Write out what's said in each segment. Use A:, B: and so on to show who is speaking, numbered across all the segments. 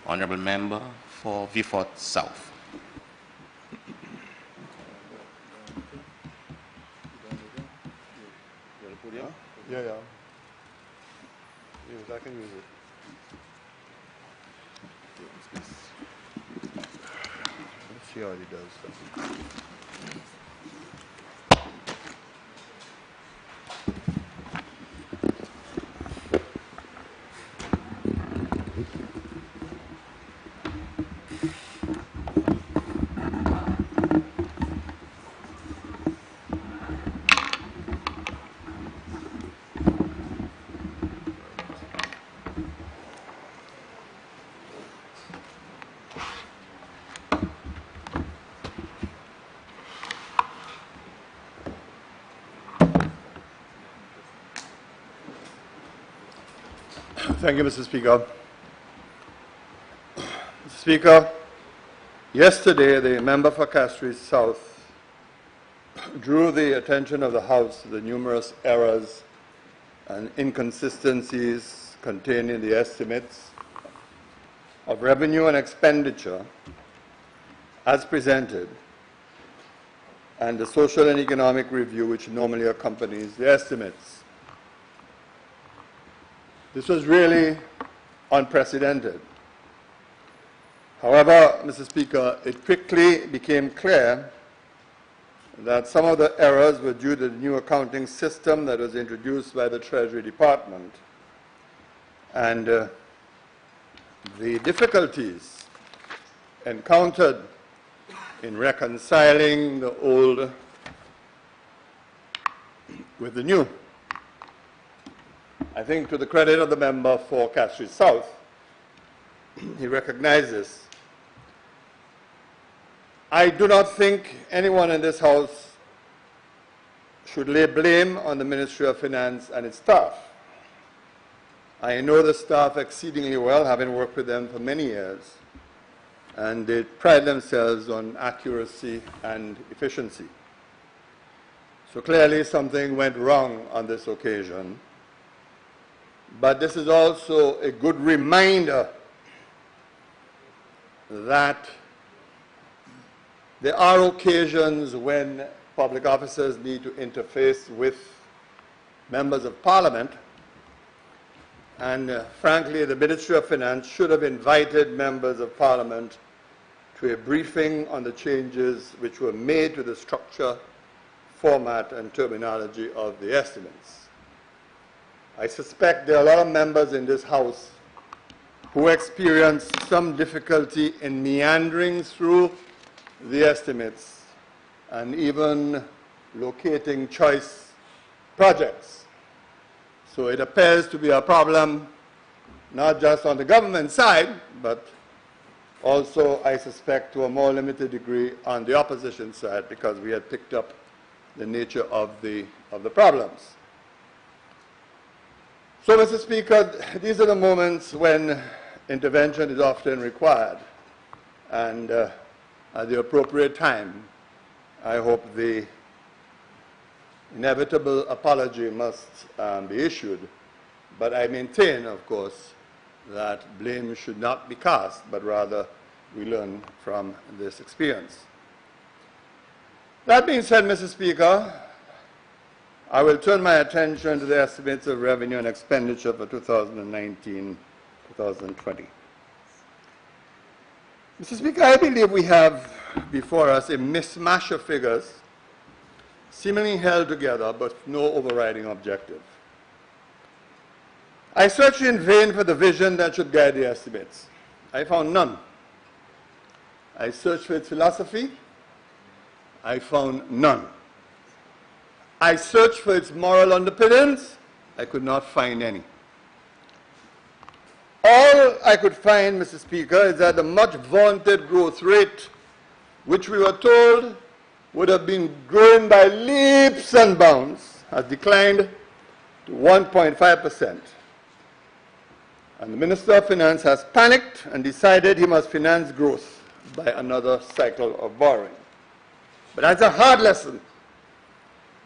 A: Honourable Member for Vieux South.
B: Yeah. I can use it. Let's see how he does that. Thank you, Mr. Speaker. Mr. Speaker, yesterday the member for Castries South drew the attention of the House to the numerous errors and inconsistencies contained in the estimates of revenue and expenditure as presented and the social and economic review which normally accompanies the estimates. This was really unprecedented. However, Mr. Speaker, it quickly became clear that some of the errors were due to the new accounting system that was introduced by the Treasury Department and the difficulties encountered in reconciling the old with the new. I think to the credit of the member for Castries South, he recognizes. I do not think anyone in this House should lay blame on the Ministry of Finance and its staff. I know the staff exceedingly well, having worked with them for many years, and they pride themselves on accuracy and efficiency. So clearly something went wrong on this occasion. But this is also a good reminder that there are occasions when public officers need to interface with members of Parliament, and frankly, the Ministry of Finance should have invited members of Parliament to a briefing on the changes which were made to the structure, format, and terminology of the estimates. I suspect there are a lot of members in this House who experienced some difficulty in meandering through the estimates and even locating choice projects. So it appears to be a problem not just on the government side, but also, I suspect, to a more limited degree on the opposition side, because we had picked up the nature of the problems. So, Mr. Speaker, these are the moments when intervention is often required, and at the appropriate time, I hope the inevitable apology must be issued. But I maintain, of course, that blame should not be cast, but rather we learn from this experience. That being said, Mr. Speaker, I will turn my attention to the estimates of revenue and expenditure for 2019-2020. Mr. Speaker, I believe we have before us a mismatch of figures seemingly held together but no overriding objective. I searched in vain for the vision that should guide the estimates. I found none. I searched for its philosophy. I found none. I searched for its moral underpinnings. I could not find any. All I could find, Mr. Speaker, is that the much vaunted growth rate, which we were told would have been growing by leaps and bounds, has declined to 1.5%. And the Minister of Finance has panicked and decided he must finance growth by another cycle of borrowing. But that's a hard lesson.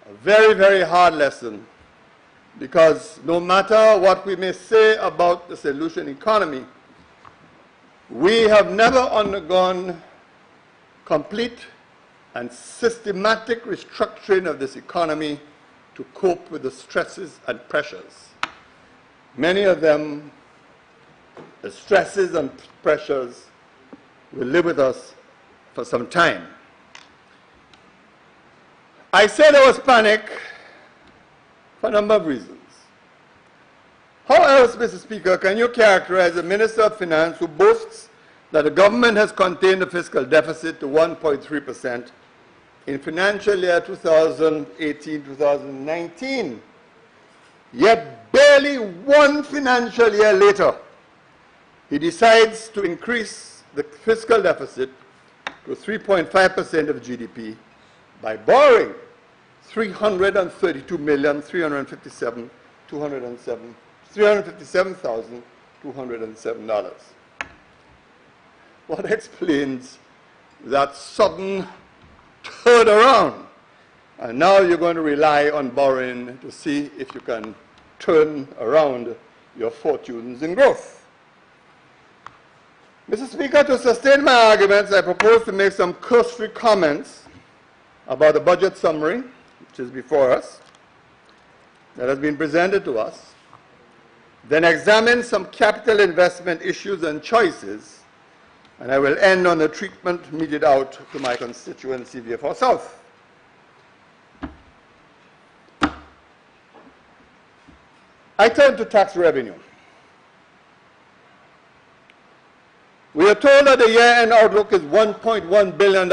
B: A very, very hard lesson, because no matter what we may say about the solution economy, We have never undergone complete and systematic restructuring of this economy to cope with the stresses and pressures. Many of them, the stresses and pressures, will live with us for some time. I said there was panic for a number of reasons. How else, Mr. Speaker, can you characterize a Minister of Finance who boasts that the government has contained the fiscal deficit to 1.3% in financial year 2018-2019, yet barely one financial year later, he decides to increase the fiscal deficit to 3.5% of GDP by borrowing $357,207. What explains that sudden turnaround? And now you're going to rely on borrowing to see if you can turn around your fortunes in growth. Mr. Speaker, to sustain my arguments, I propose to make some cursory comments about the budget summary, which is before us, that has been presented to us, then examine some capital investment issues and choices, and I will end on the treatment meted out to my constituency, Vieux South. I turn to tax revenue. We are told that the year-end outlook is $1.1 billion.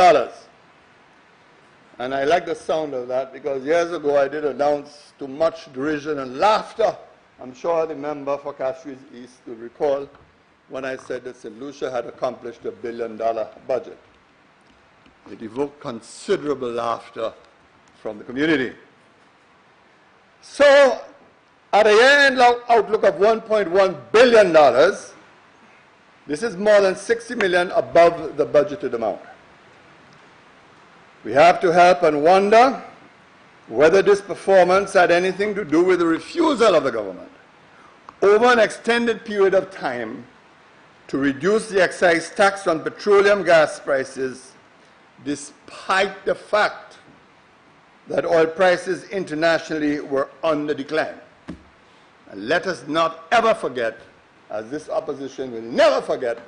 B: And I like the sound of that because years ago I did announce to much derision and laughter. I'm sure the member for Castries East will recall when I said that St. Lucia had accomplished $1 billion budget. It evoked considerable laughter from the community. So, at a year-end outlook of $1.1 billion, this is more than $60 million above the budgeted amount. We have to help and wonder whether this performance had anything to do with the refusal of the government over an extended period of time to reduce the excise tax on petroleum gas prices, despite the fact that oil prices internationally were on the decline. And let us not ever forget, as this opposition will never forget,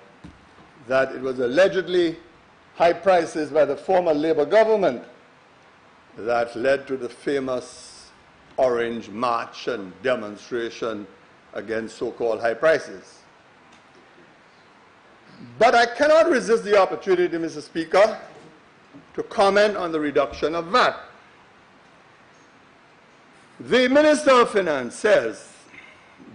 B: that it was allegedly high prices by the former Labour government that led to the famous Orange March and demonstration against so-called high prices. But I cannot resist the opportunity, Mr. Speaker, to comment on the reduction of VAT. The Minister of Finance says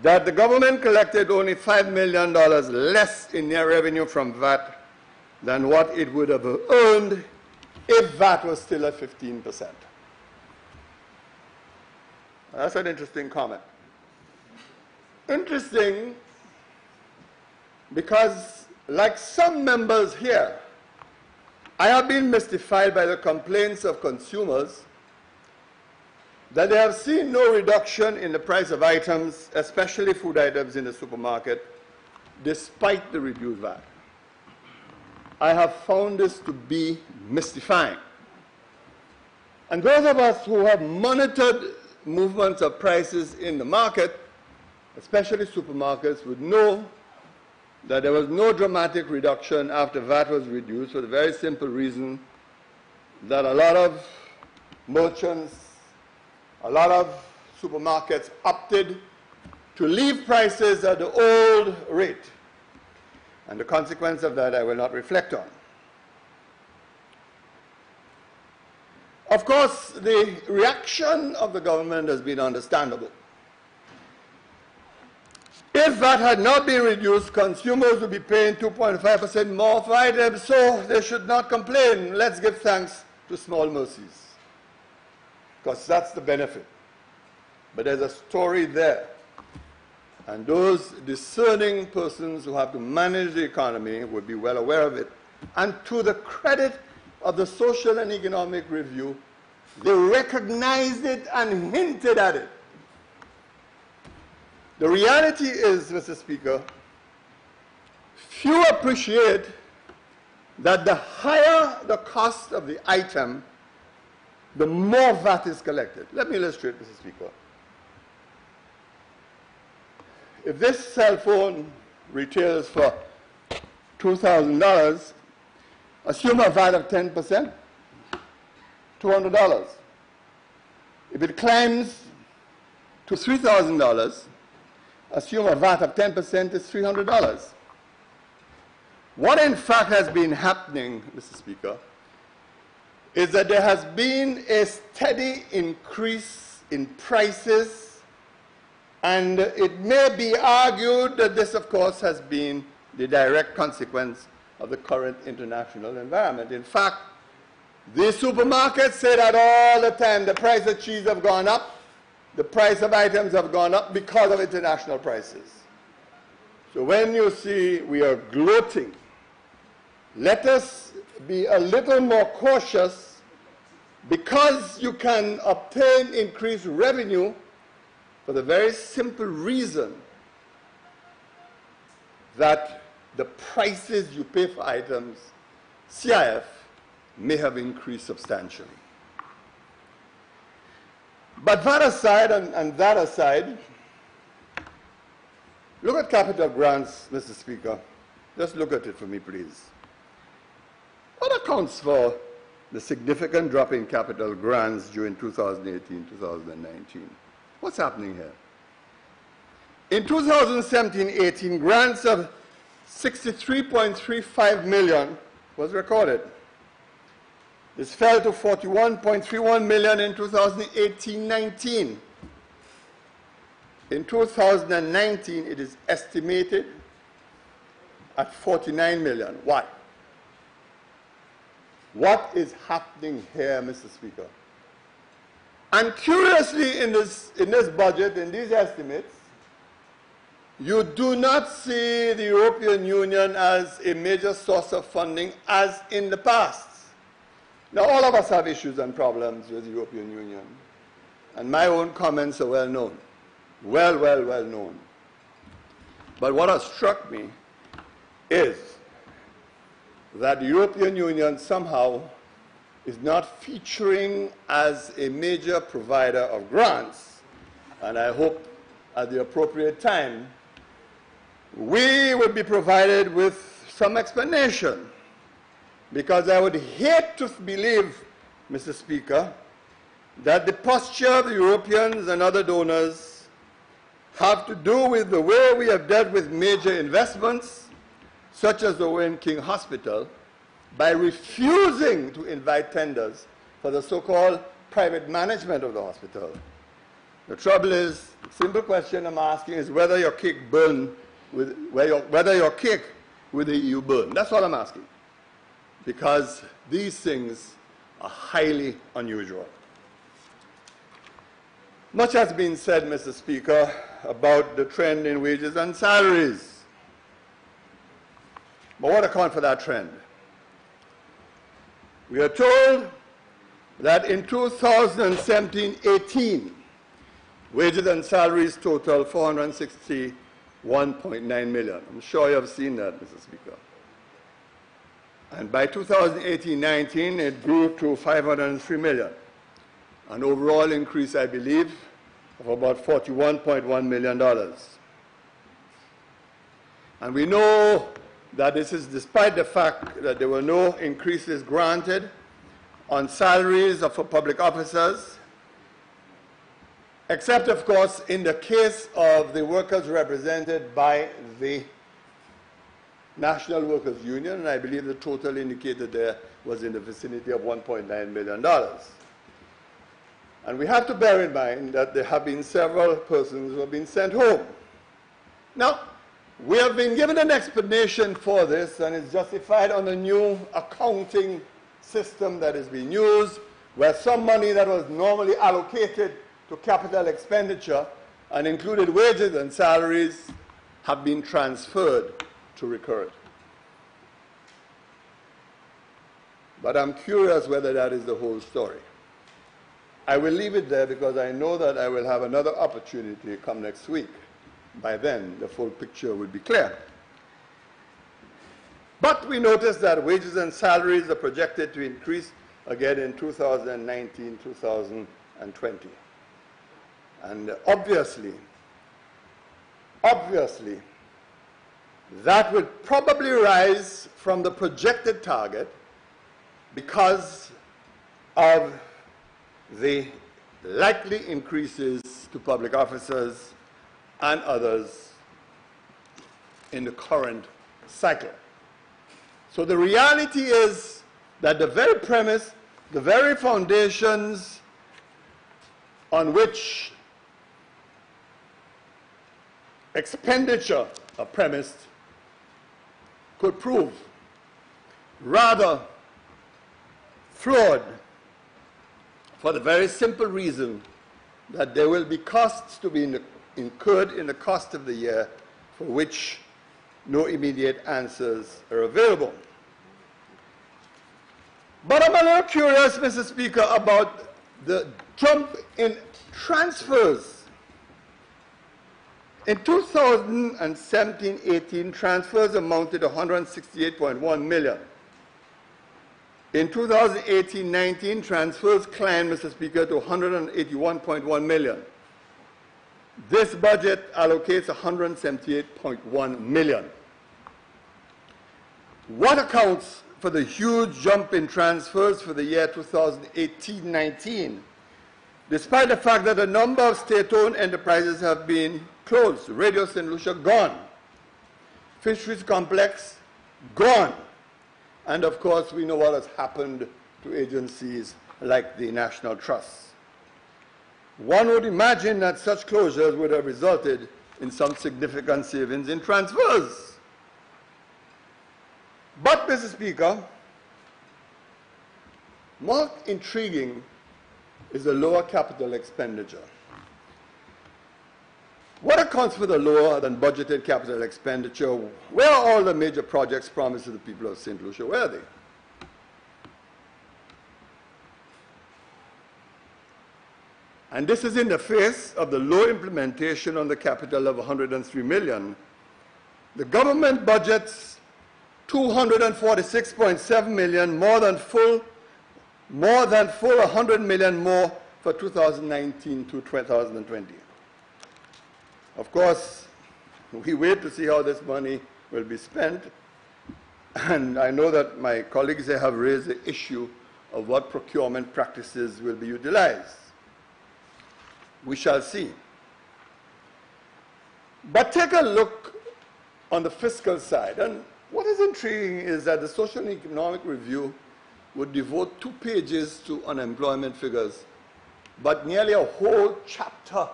B: that the government collected only $5 million less in their revenue from VAT than what it would have earned if VAT was still at 15%. That's an interesting comment. Interesting because, like some members here, I have been mystified by the complaints of consumers that they have seen no reduction in the price of items, especially food items in the supermarket, despite the reduced VAT. I have found this to be mystifying. And those of us who have monitored movements of prices in the market, especially supermarkets, would know that there was no dramatic reduction after VAT was reduced for the very simple reason that a lot of merchants, a lot of supermarkets opted to leave prices at the old rate. And the consequence of that I will not reflect on. Of course, the reaction of the government has been understandable. If VAT had not been reduced, consumers would be paying 2.5% more for items, so they should not complain. Let's give thanks to small mercies, because that's the benefit. But there's a story there. And those discerning persons who have to manage the economy would be well aware of it. And to the credit of the Social and Economic Review, they recognized it and hinted at it. The reality is, Mr. Speaker, Few appreciate that the higher the cost of the item, the more VAT is collected. Let me illustrate, Mr. Speaker. If this cell phone retails for $2,000, assume a VAT of 10%, $200. If it climbs to $3,000, assume a VAT of 10% is $300. What in fact has been happening, Mr. Speaker, is that there has been a steady increase in prices, and it may be argued that this, of course, has been the direct consequence of the current international environment. In fact, these supermarkets say that all the time. The price of cheese have gone up, the price of items have gone up because of international prices. So when you see we are gloating, let us be a little more cautious, because you can obtain increased revenue for the very simple reason that the prices you pay for items, CIF, may have increased substantially. But that aside, and that aside, look at capital grants, Mr. Speaker. Just look at it for me, please. What accounts for the significant drop in capital grants during 2018-2019? What's happening here? In 2017-18, grants of $63.35 million was recorded. This fell to $41.31 million in 2018-19. In 2019, it is estimated at $49 million. Why? What is happening here, Mr. Speaker? And curiously, in this budget, in these estimates, you do not see the European Union as a major source of funding as in the past. Now, all of us have issues and problems with the European Union, and my own comments are well known, well known. But what has struck me is that the European Union somehow is not featuring as a major provider of grants, and I hope at the appropriate time we will be provided with some explanation, because I would hate to believe, Mr. Speaker, that the posture of the Europeans and other donors have to do with the way we have dealt with major investments, such as the Vieux Hospital, by refusing to invite tenders for the so-called private management of the hospital. The trouble is, the simple question I'm asking is whether your cake burned with, whether your cake with the EU burned. That's all I'm asking, because these things are highly unusual. Much has been said, Mr. Speaker, about the trend in wages and salaries. But what accounts for that trend? We are told that in 2017-18, wages and salaries total $461.9 million. I'm sure you have seen that, Mr. Speaker. And by 2018-19, it grew to $503 million, an overall increase, I believe, of about $41.1 million. And we know that this is despite the fact that there were no increases granted on salaries for public officers, except, of course, in the case of the workers represented by the National Workers Union, and I believe the total indicated there was in the vicinity of $1.9 million. And we have to bear in mind that there have been several persons who have been sent home. Now, we have been given an explanation for this, and it's justified on the new accounting system that is being used, where some money that was normally allocated to capital expenditure and included wages and salaries have been transferred to recurrent. But I'm curious whether that is the whole story. I will leave it there because I know that I will have another opportunity come next week. By then, the full picture will be clear. But we notice that wages and salaries are projected to increase again in 2019, 2020. And obviously, that will probably rise from the projected target because of the likely increases to public officers and others in the current cycle. So the reality is that the very premise, the very foundations on which expenditure are premised could prove rather flawed for the very simple reason that there will be costs to be incurred in the cost of the year for which no immediate answers are available. But I'm a little curious, Mr. Speaker, about the jump in transfers. In 2017-18, transfers amounted to $168.1 million. In 2018-19, transfers climbed, Mr. Speaker, to $181.1 million. This budget allocates $178.1 million. What accounts for the huge jump in transfers for the year 2018-19, despite the fact that a number of state-owned enterprises have been closed? Radio St. Lucia, gone. Fisheries Complex, gone. And of course, we know what has happened to agencies like the National Trust. One would imagine that such closures would have resulted in some significant savings in transfers. But, Mr. Speaker, more intriguing is the lower capital expenditure. What accounts for the lower than budgeted capital expenditure? Where are all the major projects promised to the people of St. Lucia? Where are they? And this is in the face of the low implementation on the capital of $103 million. The government budgets $246.7 million, more than full $100 million more for 2019 to 2020. Of course, we wait to see how this money will be spent. And I know that my colleagues here have raised the issue of what procurement practices will be utilized. We shall see. But take a look on the fiscal side. And what is intriguing is that the Social and Economic Review would devote 2 pages to unemployment figures, but nearly a whole chapter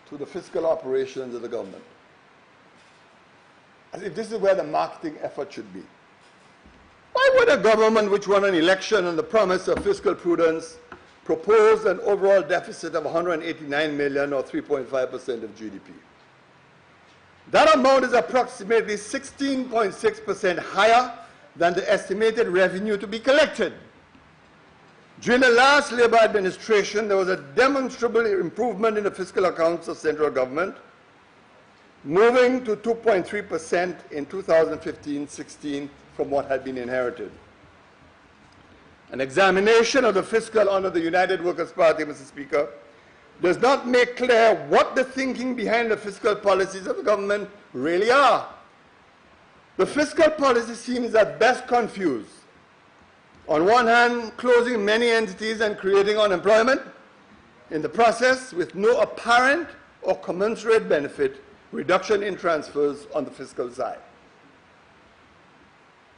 B: to the fiscal operations of the government. As if this is where the marketing effort should be. Why would a government which won an election on the promise of fiscal prudence propose an overall deficit of $189 million, or 3.5% of GDP? That amount is approximately 16.6% higher than the estimated revenue to be collected. During the last Labour administration, there was a demonstrable improvement in the fiscal accounts of central government, moving to 2.3% in 2015-16 from what had been inherited. An examination of the fiscal under the United Workers' Party, Mr. Speaker, does not make clear what the thinking behind the fiscal policies of the government really are. The fiscal policy seems at best confused. On one hand, closing many entities and creating unemployment, in the process, with no apparent or commensurate benefit, reduction in transfers on the fiscal side.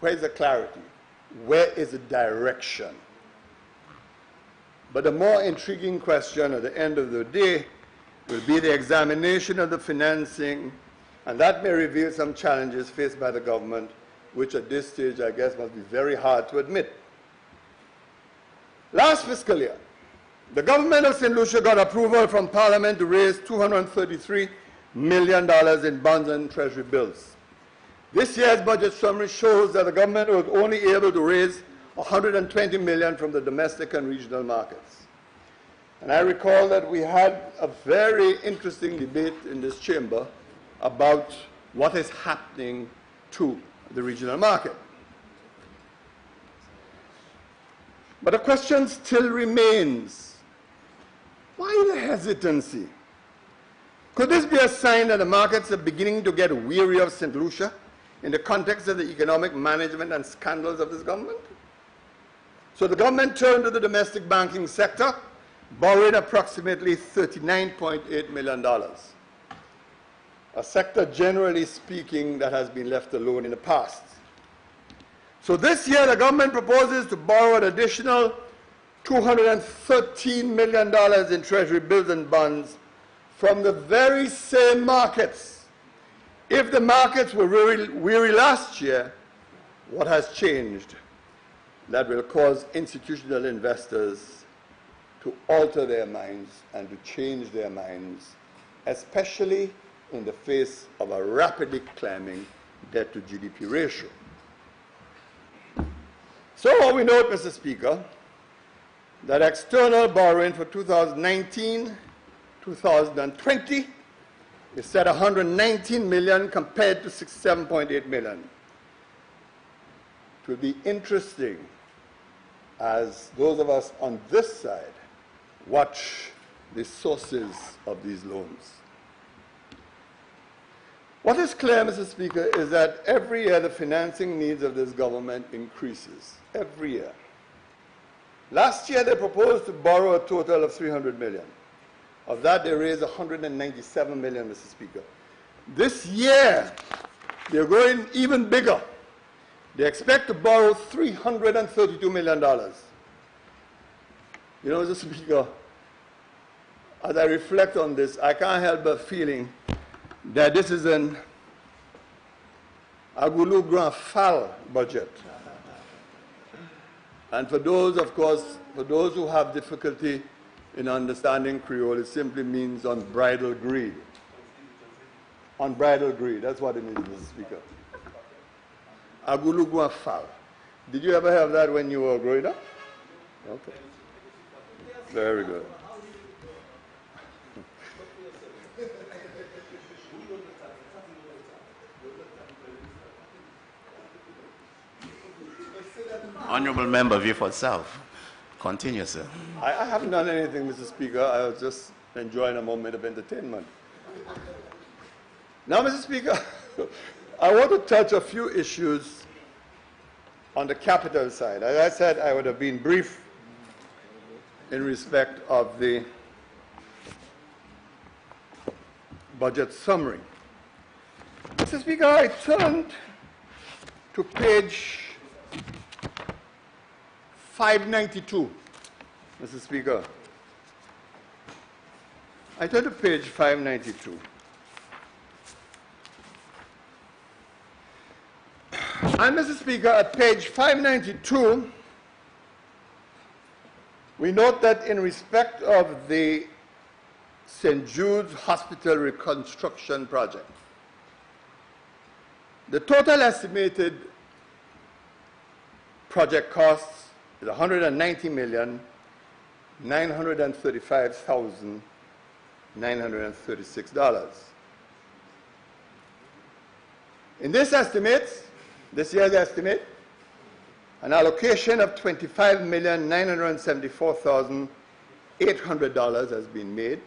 B: Where is the clarity? Where is the direction? But the more intriguing question at the end of the day will be the examination of the financing, and that may reveal some challenges faced by the government, which at this stage, I guess, must be very hard to admit. Last fiscal year, the government of St. Lucia got approval from Parliament to raise $233 million in bonds and treasury bills. This year's budget summary shows that the government was only able to raise $120 million from the domestic and regional markets. And I recall that we had a very interesting debate in this chamber about what is happening to the regional market. But the question still remains, why the hesitancy? Could this be a sign that the markets are beginning to get weary of St. Lucia in the context of the economic management and scandals of this government? So the government turned to the domestic banking sector, borrowing approximately $39.8 million, a sector, generally speaking, that has been left alone in the past. So this year, the government proposes to borrow an additional $213 million in Treasury bills and bonds from the very same markets. If the markets were weary last year, what has changed that will cause institutional investors to alter their minds and to change their minds, especially in the face of a rapidly climbing debt-to-GDP ratio? So we note, Mr. Speaker, that external borrowing for 2019-2020 is set $119 million compared to $67.8 million. It will be interesting as those of us on this side watch the sources of these loans. What is clear, Mr. Speaker, is that every year the financing needs of this government increases. Every year. Last year they proposed to borrow a total of $300 million. Of that they raised $197 million, Mr. Speaker. This year they're going even bigger. They expect to borrow $332 million. You know, Mr. Speaker, as I reflect on this, I can't help but feeling that this is an Agulu Grand Fal budget. And for those, of course, for those who have difficulty in understanding Creole, it simply means unbridled greed. Unbridled greed, that's what it means, Mr. Speaker. Agulu Grand Fal. Did you ever have that when you were growing up? Okay. Very good.
A: Honourable Member, Vieux South. Continue, sir.
B: I haven't done anything, Mr. Speaker. I was just enjoying a moment of entertainment. Now, Mr. Speaker, I want to touch a few issues on the capital side. As I said, I would have been brief in respect of the budget summary. Mr. Speaker, I turned to page 592, Mr. Speaker. I turn to page 592. And, Mr. Speaker, at page 592, we note that in respect of the St. Jude Hospital reconstruction project, the total estimated project costs is $190,935,936. In this estimate, this year's estimate, an allocation of $25,974,800 has been made.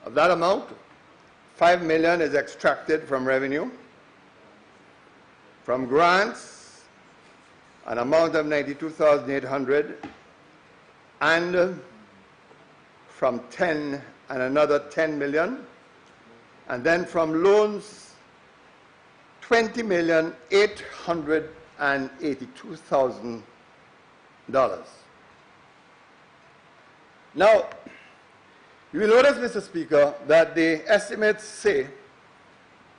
B: Of that amount, $5 million is extracted from revenue, from grants, an amount of $92,800, and from 10 and another $10 million, and then from loans, $20,882,000. Now, you will notice, Mr. Speaker, that the estimates say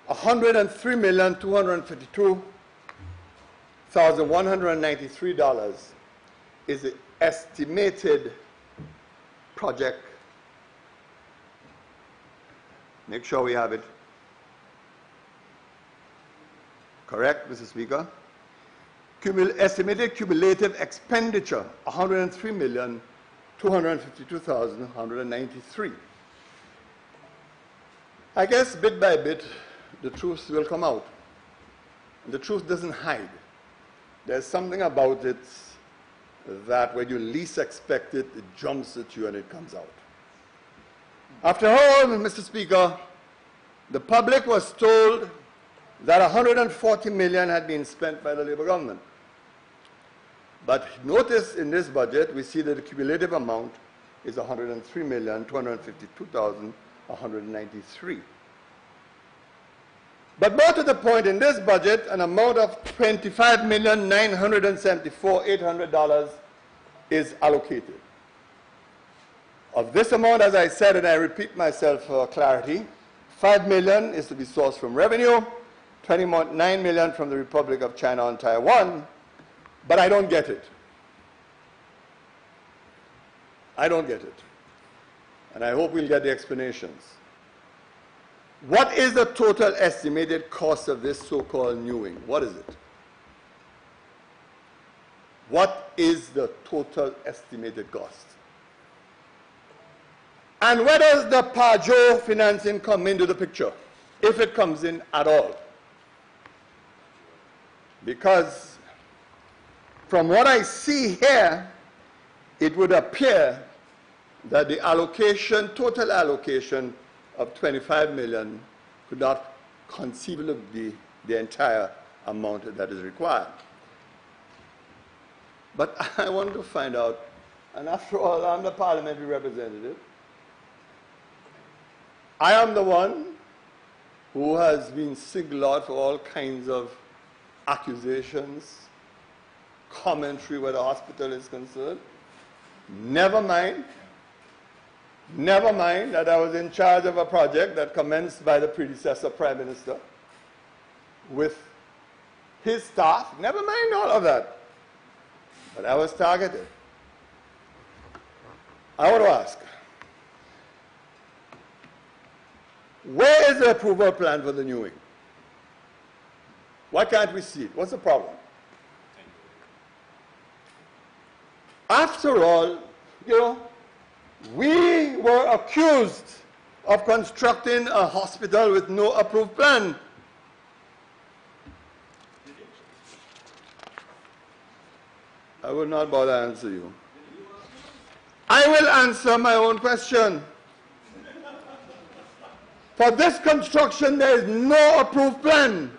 B: $103,252,193 is the estimated project. Make sure we have it correct, Mr. Speaker. Estimated cumulative expenditure, $103,252,193. I guess bit by bit, the truth will come out. And the truth doesn't hide. There's something about it that when you least expect it, it jumps at you and it comes out. After all, Mr. Speaker, the public was told that 140 million had been spent by the Labour government. But notice in this budget, we see that the cumulative amount is 103,252,193. But more to the point, in this budget, an amount of $25,974,800 is allocated. Of this amount, as I said, and I repeat myself for clarity, $5 million is to be sourced from revenue, $29 million from the Republic of China and Taiwan, but I don't get it. I don't get it. And I hope we'll get the explanations. What is the total estimated cost of this so-called newing? What is it? What is the total estimated cost? And where does the PAJO financing come into the picture, if it comes in at all? Because from what I see here, it would appear that the allocation, total allocation of 25 million could not conceivably be the entire amount that is required. But I want to find out, and after all, I'm the parliamentary representative. I am the one who has been singled out for all kinds of accusations, commentary where the hospital is concerned. Never mind that I was in charge of a project that commenced by the predecessor Prime Minister with his staff. Never mind all of that. But I was targeted. I want to ask, where is the approval plan for the new wing? Why can't we see it? What's the problem? After all, we were accused of constructing a hospital with no approved plan. I will not bother to answer you. I will answer my own question. For this construction, there is no approved plan,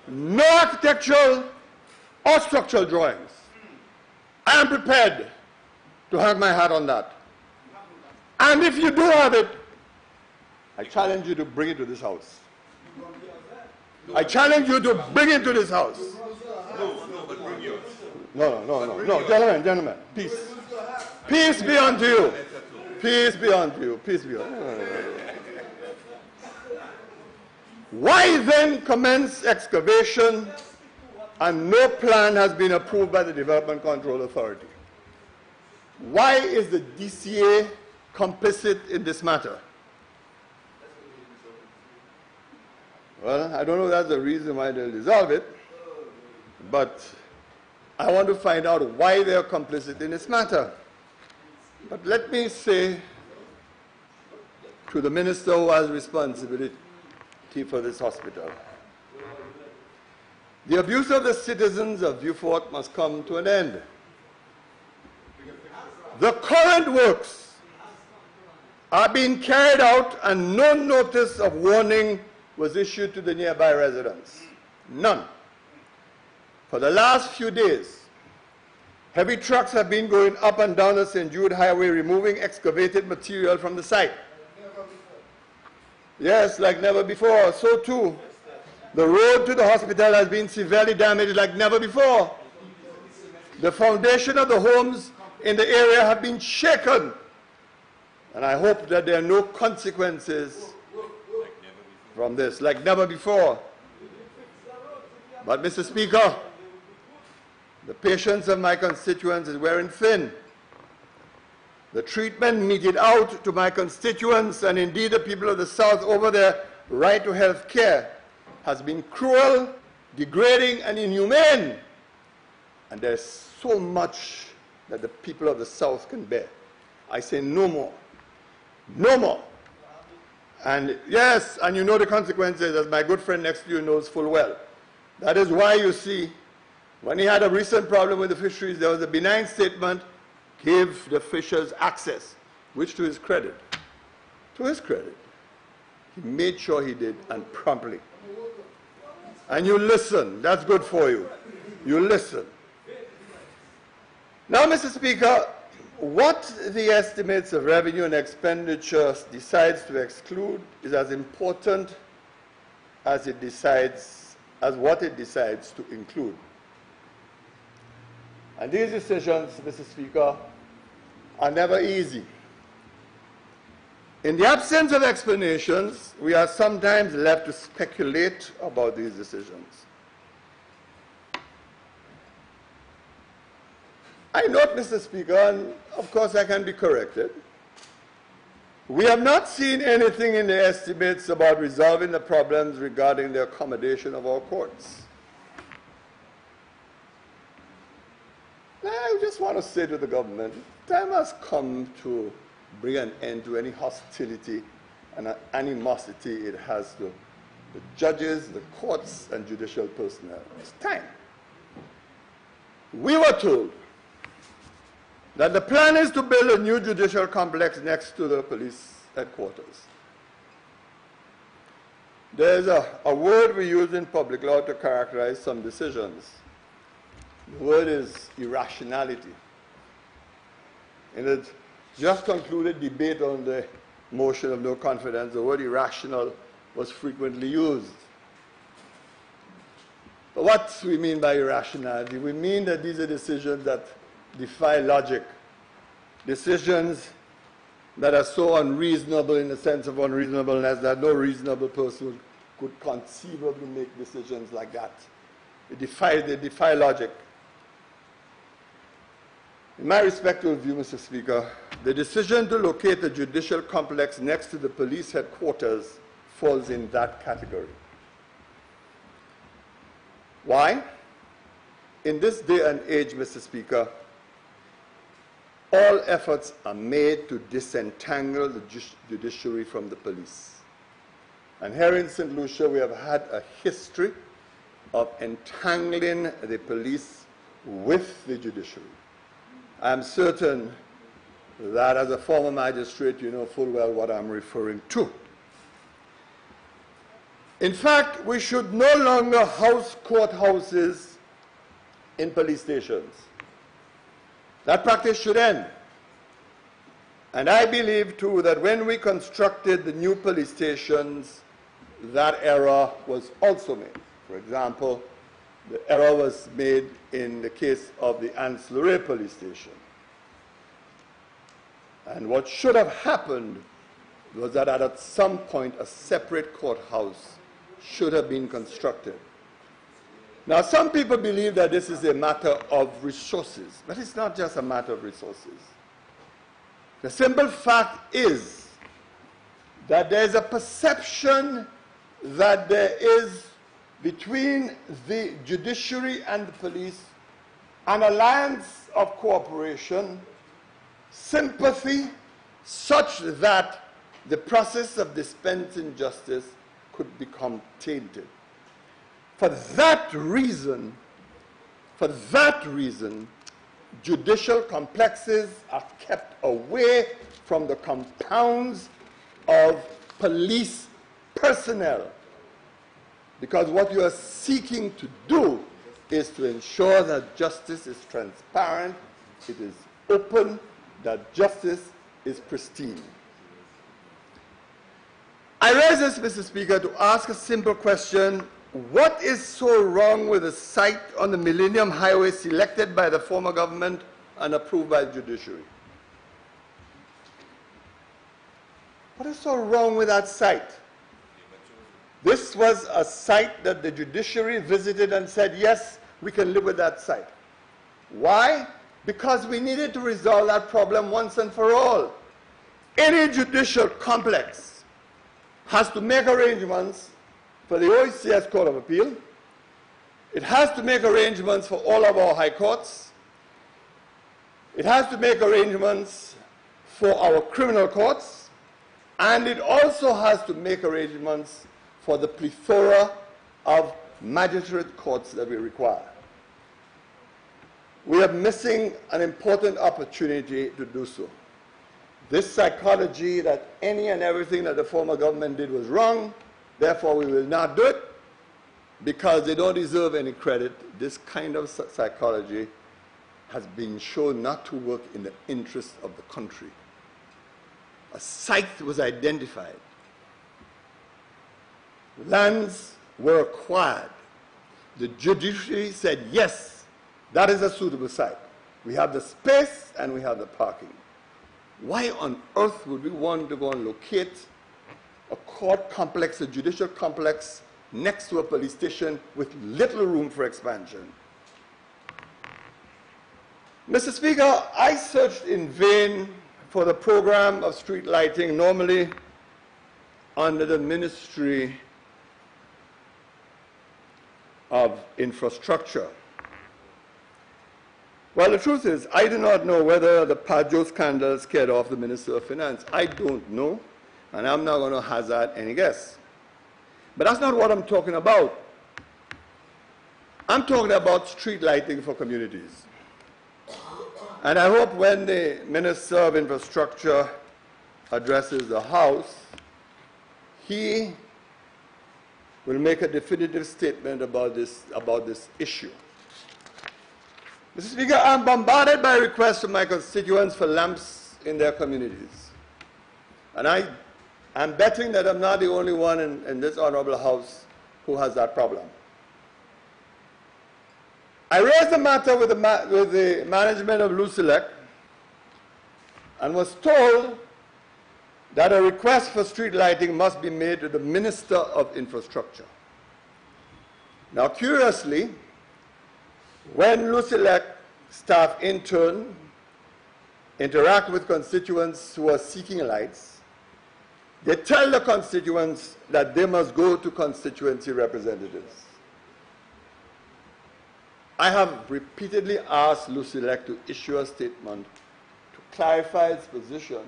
B: no architectural or structural drawings. I am prepared to hang my hat on that. And if you do have it, I challenge you to bring it to this house. I challenge you to bring it to this house. No, gentlemen, peace. Peace be unto you. Peace be unto you. Peace be unto you. Why then commence excavation and no plan has been approved by the Development Control Authority? Why is the DCA complicit in this matter? Well, I don't know if that's the reason why they'll dissolve it, but I want to find out why they are complicit in this matter. But let me say to the minister who has responsibility for this hospital, the abuse of the citizens of Vieux must come to an end. The current works are being carried out and no notice of warning was issued to the nearby residents. None. For the last few days, heavy trucks have been going up and down the St. Jude Highway removing excavated material from the site. Yes, like never before. So too, the road to the hospital has been severely damaged like never before. The foundation of the homes in the area have been shaken. And I hope that there are no consequences from this, like never before. But, Mr. Speaker, the patience of my constituents is wearing thin. The treatment meted out to my constituents and indeed the people of the South over their right to health care has been cruel, degrading, and inhumane. And there's so much that the people of the South can bear. I say no more. No more. And yes, and you know the consequences, as my good friend next to you knows full well. That is why you see When he had a recent problem with the fisheries, there was a benign statement, gave the fishers access, which to his credit, he made sure he did, and promptly. And you listen, that's good for you. You listen. Now, Mr. Speaker, what the estimates of revenue and expenditure decides to exclude is as important as what it decides to include. And these decisions, Mr. Speaker, are never easy. In the absence of explanations, we are sometimes left to speculate about these decisions. I note, Mr. Speaker, and of course I can be corrected, we have not seen anything in the estimates about resolving the problems regarding the accommodation of our courts. I just want to say to the government, time has come to bring an end to any hostility and animosity it has to the judges, the courts, and judicial personnel. It's time. We were told that the plan is to build a new judicial complex next to the police headquarters. There's a word we use in public law to characterize some decisions. The word is irrationality. In the just concluded debate on the motion of no confidence, the word irrational was frequently used. But what we mean by irrationality? We mean that these are decisions that defy logic, decisions that are so unreasonable in the sense of unreasonableness that no reasonable person could conceivably make decisions like that. They defy logic. In my respectful view, Mr. Speaker, the decision to locate a judicial complex next to the police headquarters falls in that category. Why? In this day and age, Mr. Speaker, all efforts are made to disentangle the judiciary from the police. And here in St. Lucia, we have had a history of entangling the police with the judiciary. I am certain that as a former magistrate, you know full well what I'm referring to. In fact, we should no longer house courthouses in police stations. That practice should end. And I believe, too, that when we constructed the new police stations, that error was also made. For example, the error was made in the case of the Ancillary police station. And what should have happened was that at some point a separate courthouse should have been constructed. Now, some people believe that this is a matter of resources, but it's not just a matter of resources. The simple fact is that there's a perception that there is between the judiciary and the police an alliance of cooperation, sympathy, such that the process of dispensing justice could become tainted. For that reason, judicial complexes are kept away from the compounds of police personnel. Because what you are seeking to do is to ensure that justice is transparent, it is open, that justice is pristine. I raise this, Mr. Speaker, to ask a simple question. What is so wrong with the site on the Millennium Highway selected by the former government and approved by the judiciary? What is so wrong with that site? This was a site that the judiciary visited and said, yes, we can live with that site. Why? Because we needed to resolve that problem once and for all. Any judicial complex has to make arrangements for the OECS Court of Appeal. It has to make arrangements for all of our high courts. It has to make arrangements for our criminal courts. And it also has to make arrangements for the plethora of magistrate courts that we require. we are missing an important opportunity to do so. This psychology that any and everything that the former government did was wrong, therefore we will not do it because they don't deserve any credit, this kind of psychology has been shown not to work in the interest of the country. A site was identified. Lands were acquired. The judiciary said, yes, that is a suitable site. We have the space and we have the parking. Why on earth would we want to go and locate a court complex, a judicial complex, next to a police station with little room for expansion? Mr. Speaker, I searched in vain for the program of street lighting normally under the Ministry of Infrastructure. Well, the truth is, I do not know whether the Pajo scandal scared off the Minister of Finance. I don't know, and I'm not going to hazard any guess. But that's not what I'm talking about. I'm talking about street lighting for communities. And I hope when the Minister of Infrastructure addresses the House, he will make a definitive statement about this issue. Mr. Speaker, I'm bombarded by requests from my constituents for lamps in their communities. And I'm betting that I'm not the only one in this honorable House who has that problem. I raised the matter with the management of Lucelec and was told that a request for street lighting must be made to the Minister of Infrastructure. Now, curiously, when Lucelec staff in turn interact with constituents who are seeking lights, they tell the constituents that they must go to constituency representatives. I have repeatedly asked Lucelec to issue a statement to clarify its position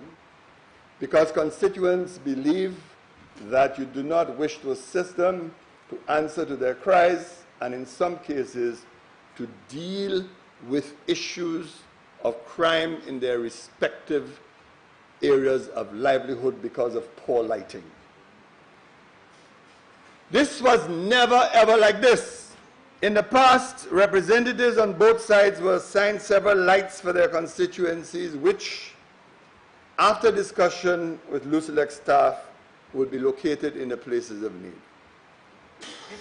B: because constituents believe that you do not wish to assist them to answer to their cries and in some cases to deal with issues of crime in their respective areas of livelihood because of poor lighting. This was never ever like this. In the past, representatives on both sides were assigned several lights for their constituencies, which, after discussion with Lucelec staff, would be located in the places of need.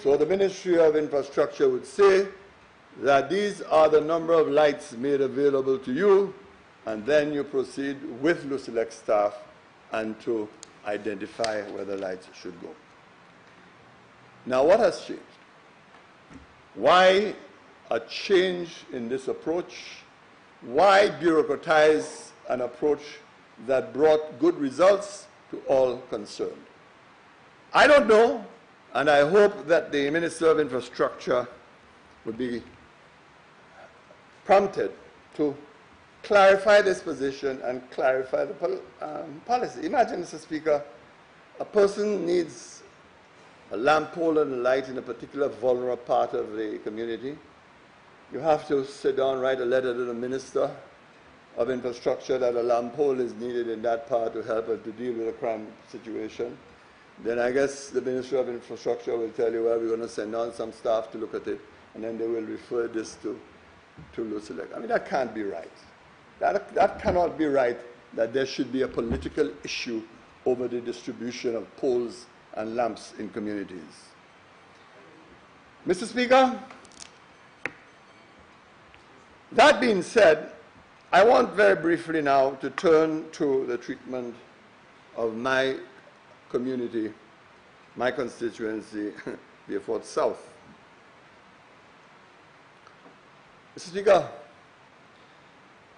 B: So the Ministry of Infrastructure would say that these are the number of lights made available to you, and then you proceed with Lucelec staff and to identify where the lights should go. Now, what has changed? Why a change in this approach? Why bureaucratize an approach that brought good results to all concerned? I don't know, and I hope that the Minister of Infrastructure would be prompted to clarify this position and clarify the policy. Imagine, Mr. Speaker, a person needs a lamp pole and a light in a particular vulnerable part of the community. You have to sit down, write a letter to the Minister of Infrastructure that a lamp pole is needed in that part to help us to deal with a crime situation. Then I guess the Ministry of Infrastructure will tell you, well, we're going to send on some staff to look at it, and then they will refer this to Lucelec. I mean, that can't be right. That cannot be right, that there should be a political issue over the distribution of poles and lamps in communities. Mr. Speaker, that being said, I want very briefly now to turn to the treatment of my community, my constituency, Vieux South. Mr. Speaker,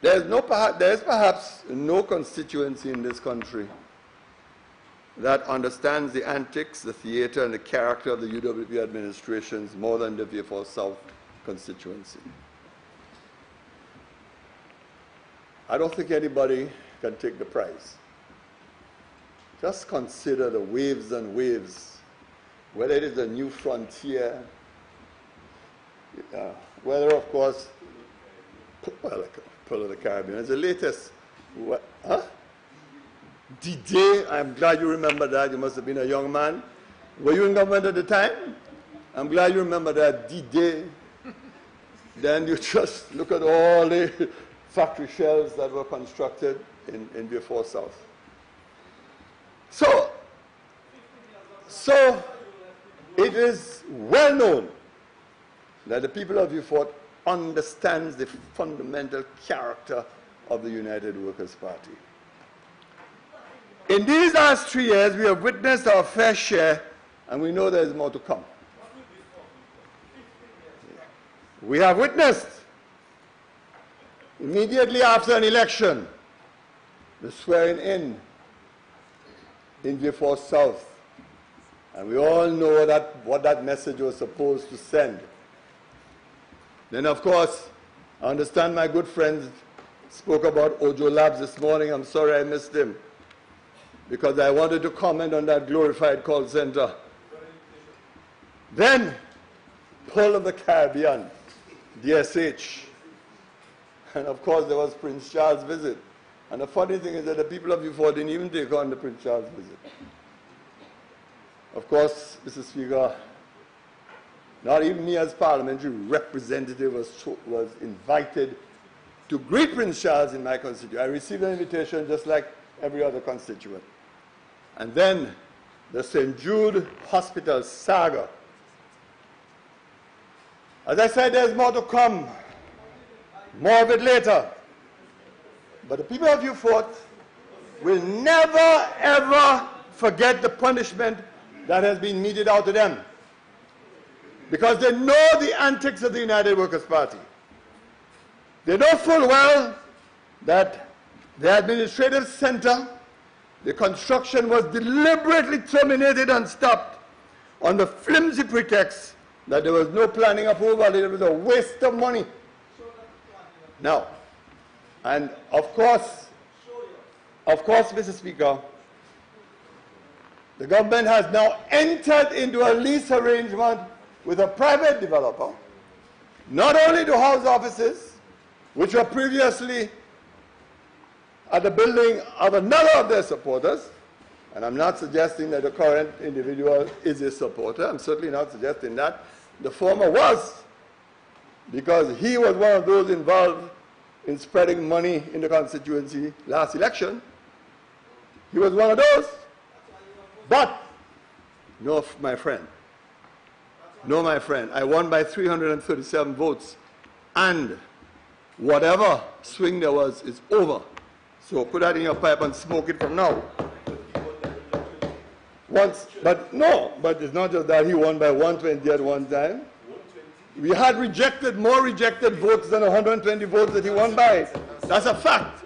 B: there is perhaps no constituency in this country that understands the antics, the theater, and the character of the UWP administrations more than the Vieux South constituency. I don't think anybody can take the prize. Just consider the waves and waves, whether it is a new frontier, whether, of course, well, like Pearl of the Caribbean. It's the latest. What? Huh? D-Day, I'm glad you remember that. You must have been a young man. Were you in government at the time? I'm glad you remember that D-Day. Then you just look at all the factory shells that were constructed in Vieux South. So it is well known that the people of Vieux understands the fundamental character of the United Workers' Party. In these last 3 years, we have witnessed our fair share, and we know there is more to come. We have witnessed, immediately after an election, the swearing in Vieux South. And we all know what that message was supposed to send. Then, of course, I understand my good friends spoke about Ojo Labs this morning. I'm sorry I missed him, because I wanted to comment on that glorified call center. Then, Pearl of the Caribbean, DSH. And of course, there was Prince Charles' visit. And the funny thing is that the people of Vieux didn't even take on the Prince Charles' visit. Of course, Mr. Speaker, not even me as parliamentary representative was invited to greet Prince Charles in my constituency. I received an invitation just like every other constituent. And then the St. Jude Hospital saga. As I said, there's more to come. More of it later. But the people of Vieux will never, ever forget the punishment that has been meted out to them, because they know the antics of the United Workers' Party. They know full well that the administrative center, the construction was deliberately terminated and stopped on the flimsy pretext that there was no planning approval. It was a waste of money. Now, and of course, Mr. Speaker, the government has now entered into a lease arrangement with a private developer, not only to house offices, which were previously at the building of another of their supporters, and I'm not suggesting that the current individual is a supporter. I'm certainly not suggesting that. The former was, because he was one of those involved in spreading money in the constituency last election. He was one of those. But, no, my friend. No, my friend. I won by 337 votes. And whatever swing there was is over. So put that in your pipe and smoke it from now. But it's not just that he won by 120 at one time. We had more rejected votes than 120 votes that he won by. That's a fact.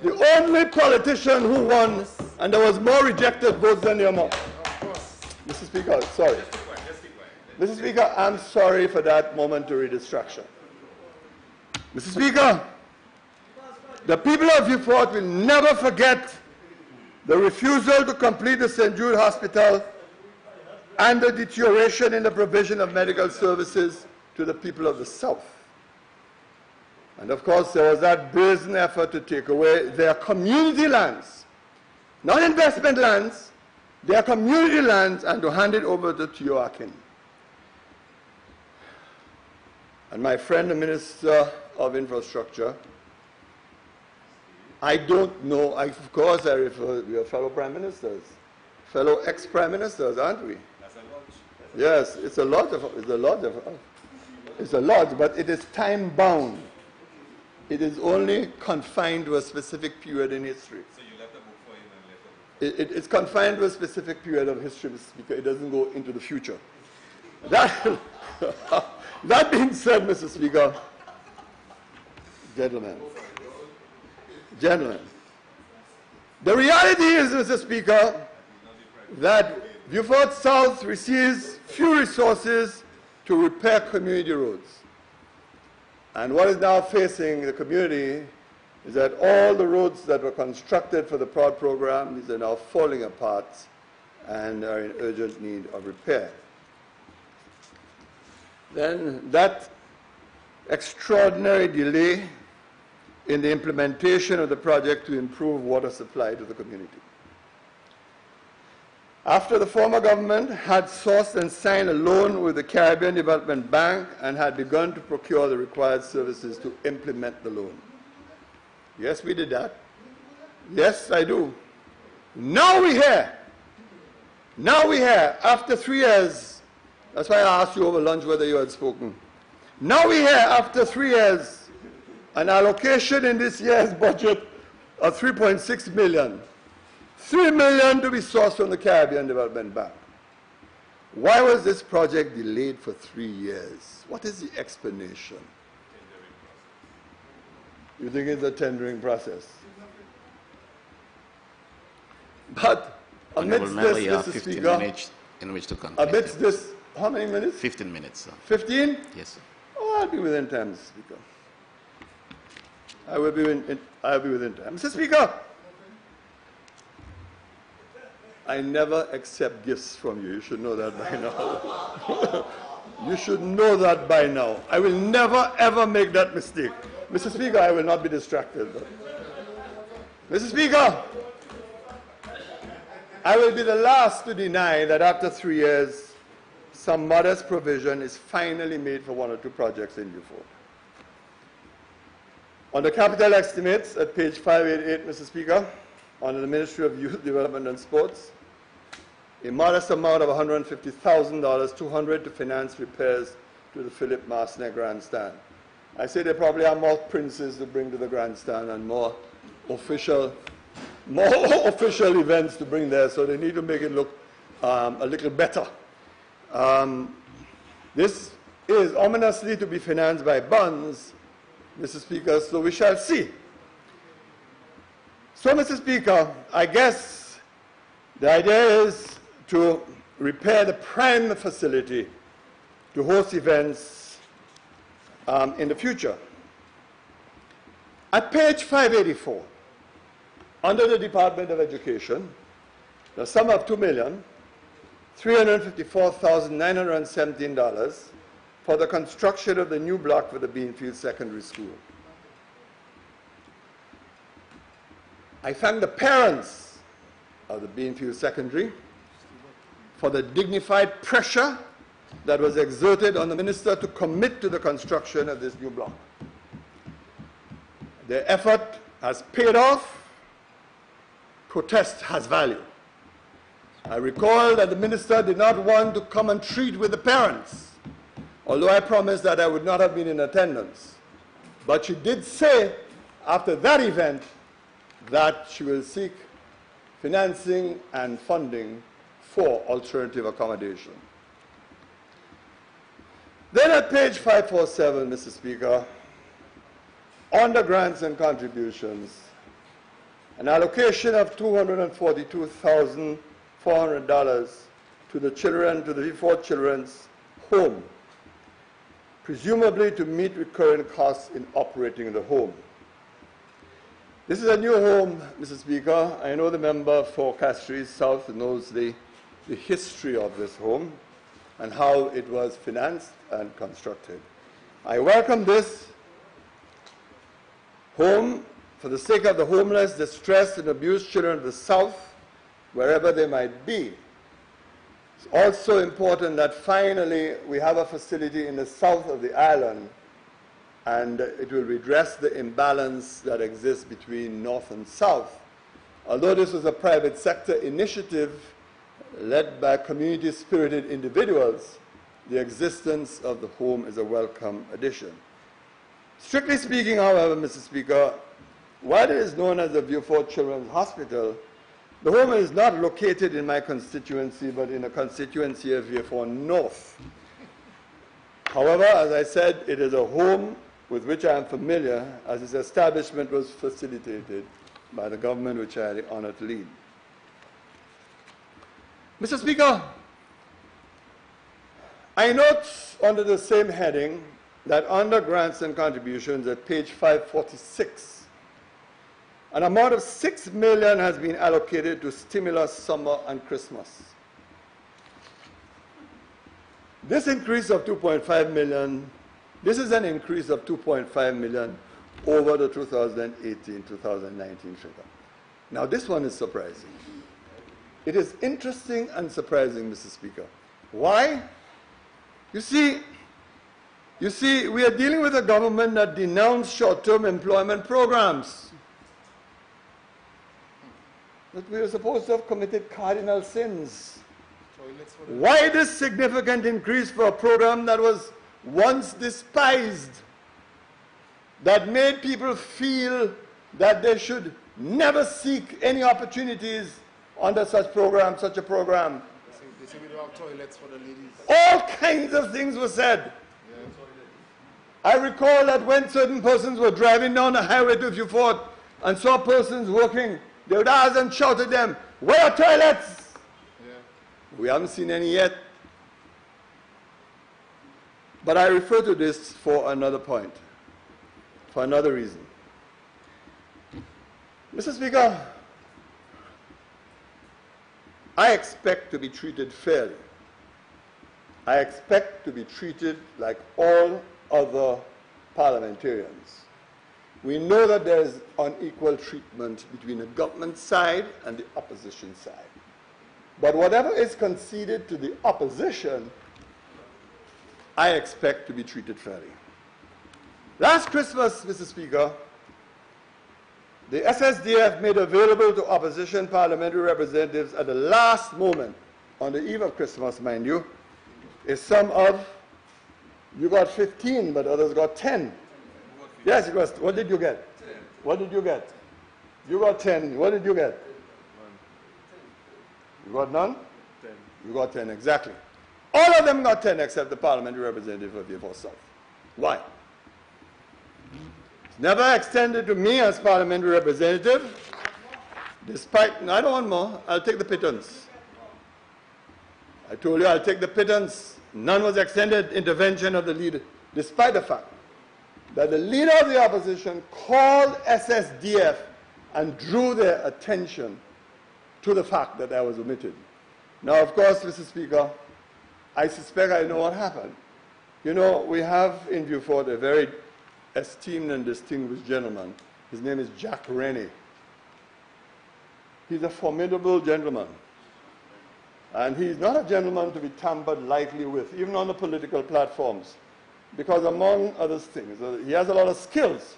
B: The only politician who won, and there was more rejected votes than the amount. Mr. Speaker, sorry. Mr. Speaker, I'm sorry for that momentary distraction. Mr. Speaker, the people of Vieux will never forget the refusal to complete the St. Jude Hospital and the deterioration in the provision of medical services to the people of the South. And of course, there was that brazen effort to take away their community lands, not investment lands, their community lands, and to hand it over to Tioakin. And my friend, the Minister of Infrastructure, I don't know, of course I refer, we are fellow Prime Ministers, fellow ex-Prime Ministers, aren't we? That's a lot. Yes, it's a lot, but it is time-bound. It is only confined to a specific period in history. So you left the book for him and left it? It's confined to a specific period of history, Mr. Speaker. It doesn't go into the future. That being said, Mr. Speaker, gentlemen, the reality is, Mr. Speaker, that Vieux South receives few resources to repair community roads. And what is now facing the community is that all the roads that were constructed for the PROD program, these are now falling apart and are in urgent need of repair. Then that extraordinary delay in the implementation of the project to improve water supply to the community. After the former government had sourced and signed a loan with the Caribbean Development Bank and had begun to procure the required services to implement the loan. Yes, we did that. Yes, I do. Now we hear, after 3 years, that's why I asked you over lunch whether you had spoken. Now we hear, after 3 years, an allocation in this year's budget of $3.6 million. $3 million to be sourced from the Caribbean Development Bank. Why was this project delayed for 3 years? What is the explanation? You think it's a tendering process? But amidst this, Mr.
A: 15
B: Speaker,
A: minutes in which to complete.
B: amidst this, how many minutes?
A: 15 minutes, sir.
B: 15?
A: Yes, sir.
B: Oh, I'll be within time, Mr. Speaker. I'll be within time. Mr. Speaker, I never accept gifts from you. You should know that by now. You should know that by now. I will never, ever make that mistake. Mr. Speaker, I will not be distracted. Mr. Speaker, I will be the last to deny that after 3 years, some modest provision is finally made for 1 or 2 projects in Vieux. On the capital estimates at page 588, Mr. Speaker, under the Ministry of Youth Development and Sports, a modest amount of $150,000, $200 to finance repairs to the Philip Marsner grandstand. I say there probably are more princes to bring to the grandstand and more official events to bring there, so they need to make it look a little better. This is ominously to be financed by bonds, Mr. Speaker, so we shall see. So, Mr. Speaker, I guess the idea is to repair the prime facility to host events in the future. At page 584, under the Department of Education, the sum of $2,354,917 for the construction of the new block for the Beanfield Secondary School. I thank the parents of the Beanfield Secondary for the dignified pressure that was exerted on the minister to commit to the construction of this new block. Their effort has paid off. Protest has value. I recall that the minister did not want to come and treat with the parents, although I promised that I would not have been in attendance. But she did say after that event that she will seek financing and funding for alternative accommodation. Then at page 547, Mr. Speaker, under grants and contributions, an allocation of $242,400 to the children, to the Vieux Children's Home, presumably to meet recurrent costs in operating the home. This is a new home, Mr. Speaker. I know the member for Castries South knows the history of this home and how it was financed and constructed. I welcome this home for the sake of the homeless, distressed, and abused children of the South, wherever they might be. It's also important that finally we have a facility in the south of the island, and it will redress the imbalance that exists between north and south. Although this was a private sector initiative led by community-spirited individuals, the existence of the home is a welcome addition. Strictly speaking, however, Mr. Speaker, while it is known as the Vieux Children's Hospital, the home is not located in my constituency, but in a constituency of Vieux North. However, as I said, it is a home with which I am familiar, as its establishment was facilitated by the government which I had the honor to lead. Mr. Speaker, I note under the same heading that under grants and contributions at page 546, an amount of $6 million has been allocated to stimulus summer and Christmas. This increase of $2.5 million, this is an increase of $2.5 million over the 2018-2019 figure. Now, this one is surprising. It is interesting and surprising, Mr. Speaker. Why? You see, we are dealing with a government that denounced short-term employment programs. But we are supposed to have committed cardinal sins. Why this significant increase for a program that was once despised, that made people feel that they should never seek any opportunities under such a program?
C: They say we don't have toilets for the ladies.
B: All kinds of things were said. I recall that when certain persons were driving down the highway to Vieux and saw persons working, they would ask and shout at them, "Where are toilets?"
C: Yeah.
B: We haven't seen any yet. But I refer to this for another point, for another reason. Mr. Speaker, I expect to be treated fairly. I expect to be treated like all other parliamentarians. We know that there is unequal treatment between the government side and the opposition side. But whatever is conceded to the opposition, I expect to be treated fairly. Last Christmas, Mr. Speaker, the SSDF made available to opposition parliamentary representatives at the last moment, on the eve of Christmas, mind you, a sum of, you got 15, but others got 10. Yes, what did you get? 10. What did you get? You got 10. What did you get? 1. You got none? 10. You got 10, exactly. All of them got 10 except the parliamentary representative of Vieux South. Why? It's never extended to me as parliamentary representative, despite, no, I don't want more, I'll take the pittance. I told you I'll take the pittance. None was extended intervention of the leader, despite the fact that the leader of the opposition called SSDF and drew their attention to the fact that I was omitted. Now, of course, Mr. Speaker, I suspect I know what happened. You know, we have in Vieux Fort a very esteemed and distinguished gentleman. His name is Jack Rennie. He's a formidable gentleman. And he's not a gentleman to be tampered lightly with, even on the political platforms, because among other things, he has a lot of skills.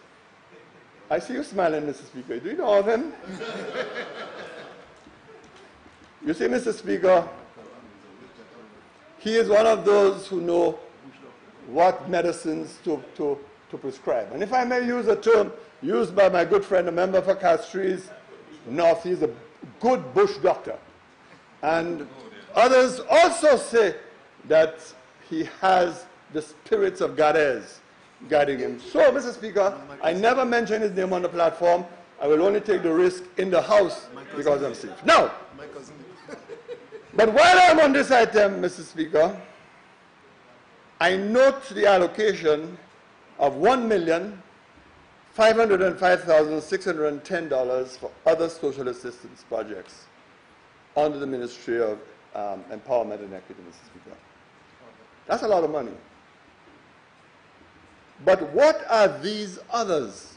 B: I see you smiling, Mr. Speaker. Do you know of him? You see, Mr. Speaker, he is one of those who know what medicines to prescribe. And if I may use a term used by my good friend, a member for Castries North, he's a good bush doctor. And others also say that he has the spirits of Goddess guiding him. So, Mr. Speaker, I never mention his name on the platform. I will only take the risk in the House because I'm safe. Now, but while I'm on this item, Mr. Speaker, I note the allocation of $1,505,610 for other social assistance projects under the Ministry of Empowerment and Equity, Mr. Speaker. That's a lot of money. But what are these others?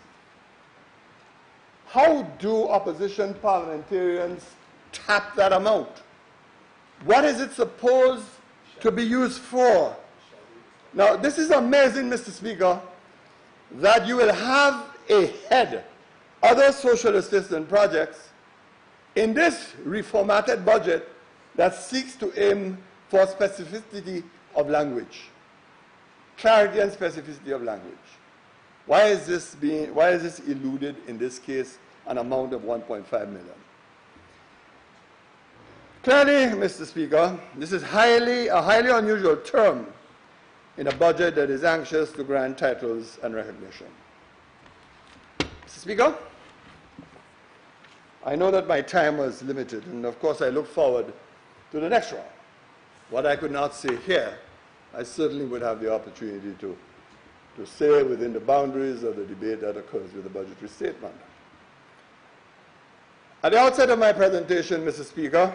B: How do opposition parliamentarians tap that amount? What is it supposed to be used for? Now, this is amazing, Mr. Speaker, that you will have a head, other social assistance projects, in this reformatted budget that seeks to aim for specificity of language, clarity and specificity of language. Why is this eluded, in this case, an amount of 1.5 million? Clearly, Mr. Speaker, this is a highly unusual term in a budget that is anxious to grant titles and recognition. Mr. Speaker, I know that my time was limited, and of course I look forward to the next round. What I could not say here, I certainly would have the opportunity to say within the boundaries of the debate that occurs with the budgetary statement. At the outset of my presentation, Mr. Speaker,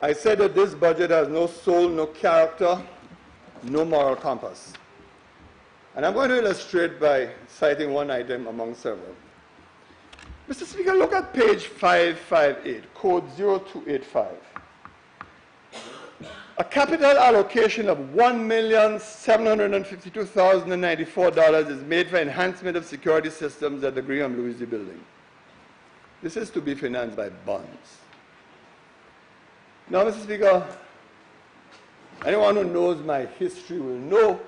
B: I said that this budget has no soul, no character, no moral compass. And I'm going to illustrate by citing one item among several. Mr. Speaker, look at page 558, code 0285. A capital allocation of $1,752,094 is made for enhancement of security systems at the Graham-Louis building. This is to be financed by bonds. Now, Mr. Speaker, anyone who knows my history will know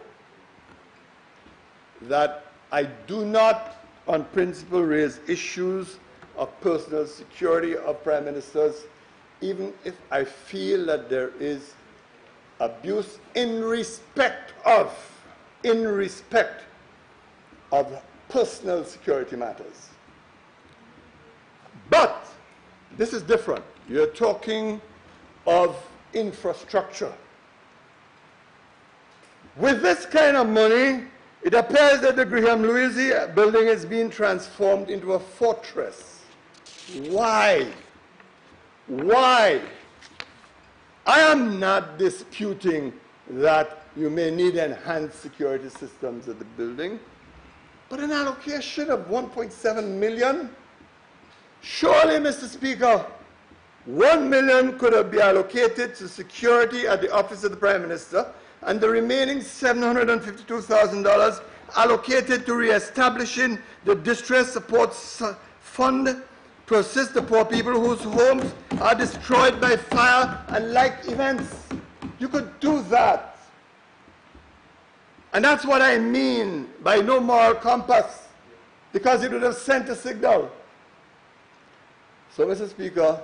B: that I do not, on principle, raise issues of personal security of prime ministers, even if I feel that there is abuse in respect of personal security matters. But this is different. You're talking of infrastructure. With this kind of money, it appears that the Graham-Louis building is being transformed into a fortress. Why? Why? I am not disputing that you may need enhanced security systems at the building, but an allocation of $1.7 million? Surely, Mr. Speaker, $1 million could have been allocated to security at the office of the Prime Minister, and the remaining $752,000 allocated to re-establishing the distress support fund to assist the poor people whose homes are destroyed by fire and like events. You could do that. And that's what I mean by no moral compass, because it would have sent a signal. So, Mr. Speaker,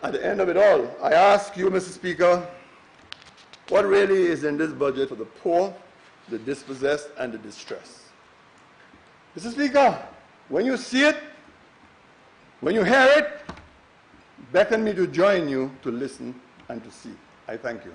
B: at the end of it all, I ask you, Mr. Speaker, what really is in this budget for the poor, the dispossessed, and the distressed? Mr. Speaker, when you see it, when you hear it, beckon me to join you to listen and to see. I thank you.